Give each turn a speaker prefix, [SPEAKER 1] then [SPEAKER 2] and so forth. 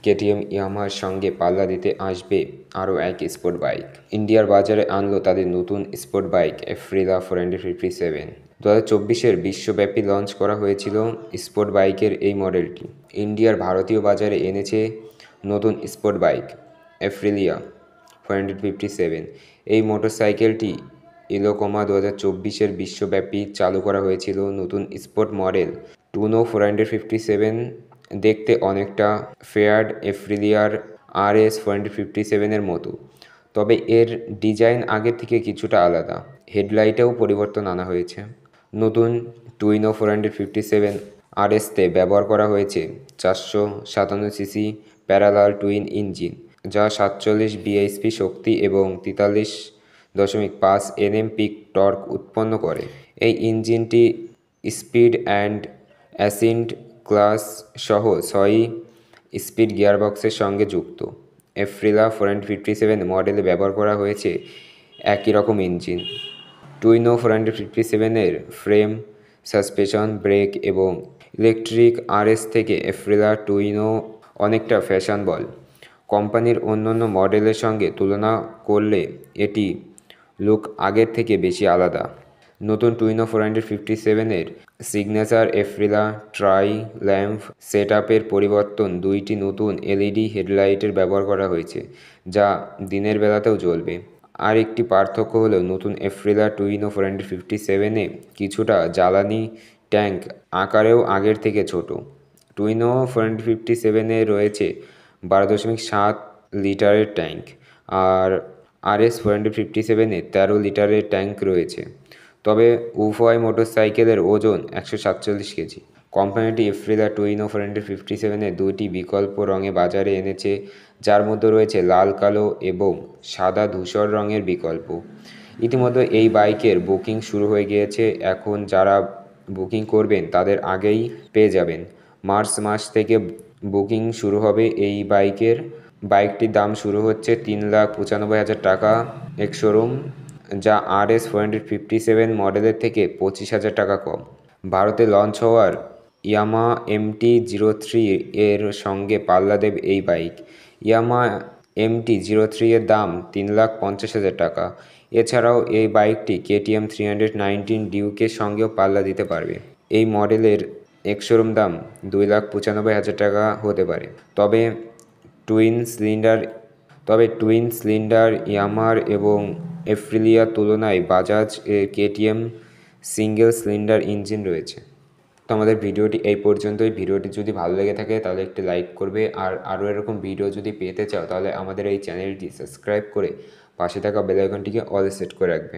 [SPEAKER 1] KTM ইয়ামাহার সঙ্গে পাল্লা দিতে আসবে আরও এক স্পোর্ট বাইক। ইন্ডিয়ার বাজারে আনলো তাদের নতুন স্পোর্ট বাইক এফ্রিলা 457। 2024-এর বিশ্বব্যাপী লঞ্চ করা হয়েছিল স্পোর্ট বাইকের এই মডেলটি। ইন্ডিয়ার ভারতীয় বাজারে এনেছে নতুন স্পোর্ট বাইক এফ্রিলিয়া 457। এই মোটরসাইকেলটি ইলোকোমা 2024-এর বিশ্বব্যাপী চালু করা হয়েছিল নতুন স্পোর্ট মডেল টুনো 457। দেখতে অনেকটা ফেয়ার্ড এফ্রিলিয়ার RS 457-এর মতো, তবে এর ডিজাইন আগের থেকে কিছুটা আলাদা। হেডলাইটেও পরিবর্তন আনা হয়েছে। নতুন টুইনো 457 RS-তে ব্যবহার করা হয়েছে 457 সিসি প্যারালাল টুইন ইঞ্জিন, যা 47 bhp শক্তি এবং 43.5 Nm পিক টর্ক উৎপন্ন করে। এই ইঞ্জিনটি স্পিড অ্যান্ড অ্যাসিন্ট ক্লাস সহ 6 স্পিড গিয়ারবক্সের সঙ্গে যুক্ত। এফ্রিলা 457 মডেলে ব্যবহার করা হয়েছে একই রকম ইঞ্জিন। টুইনো 457-এর ফ্রেম, সাসপেনশন, ব্রেক এবং ইলেকট্রিক RS থেকে এফ্রিলা টুইনো অনেকটা ফ্যাশনেবল। কোম্পানির অন্যান্য মডেলের সঙ্গে তুলনা করলে এটি লুক আগের থেকে বেশি আলাদা। নতুন টুইনো 457-এর সিগনেচার এফ্রিলা ট্রাই ল্যাম্প সেটআপের পরিবর্তন দুইটি নতুন LED হেডলাইটের ব্যবহার করা হয়েছে, যা দিনের বেলাতেও জ্বলবে। আর একটি পার্থক্য হলো নতুন এফ্রিলা টুইনো 457-এ কিছুটা জ্বালানি ট্যাঙ্ক আকারেও আগের থেকে ছোট। টুইনো 457-এ রয়েছে 12.7 লিটারের ট্যাঙ্ক, আর RS 457-এ 13 লিটারের ট্যাঙ্ক রয়েছে। তবে উভয় মোটরসাইকেলের ওজন 147 কেজি। কোম্পানিটি এফ্রিলা টুইনো 457-এর দুইটি বিকল্প রঙে বাজারে এনেছে, যার মধ্যে রয়েছে লাল, কালো এবং সাদা ধূসর রঙের বিকল্প। ইতিমধ্যে এই বাইকের বুকিং শুরু হয়ে গিয়েছে। এখন যারা বুকিং করবেন তাদের আগেই পেয়ে যাবেন। মার্চ মাস থেকে বুকিং শুরু হবে এই বাইকটির দাম শুরু হচ্ছে 3,95,000 টাকা এক শোরুম, যা RS 457 মডেলের থেকে 25,000 টাকা কম। ভারতে লঞ্চ হওয়ার ইয়ামাহা MT-03 এর সঙ্গে পাল্লা দেবে এই বাইক। ইয়ামাহা MT-03 এর দাম 3,50,000 টাকা। এছাড়াও এই বাইকটি KTM 319 ডিউকের সঙ্গেও পাল্লা দিতে পারবে। এই মডেলের এক্স-শোরুম দাম 2,95,000 টাকা হতে পারে। তবে টুইন সিলিন্ডার ইয়ামাহার এবং এফ্রিলিয়ার তুলনায় Bajaj KTM single cylinder engine রয়েছে। তো আমাদের ভিডিওটি এই পর্যন্তই। ভিডিওটি যদি ভালো লেগে থাকে তাহলে একটি লাইক করবে, আর আরও এরকম ভিডিও যদি পেতে চাও তাহলে আমাদের এই চ্যানেলটি সাবস্ক্রাইব করে পাশে থাকা বেল আইকনটিকে অল সেট করে রাখবে।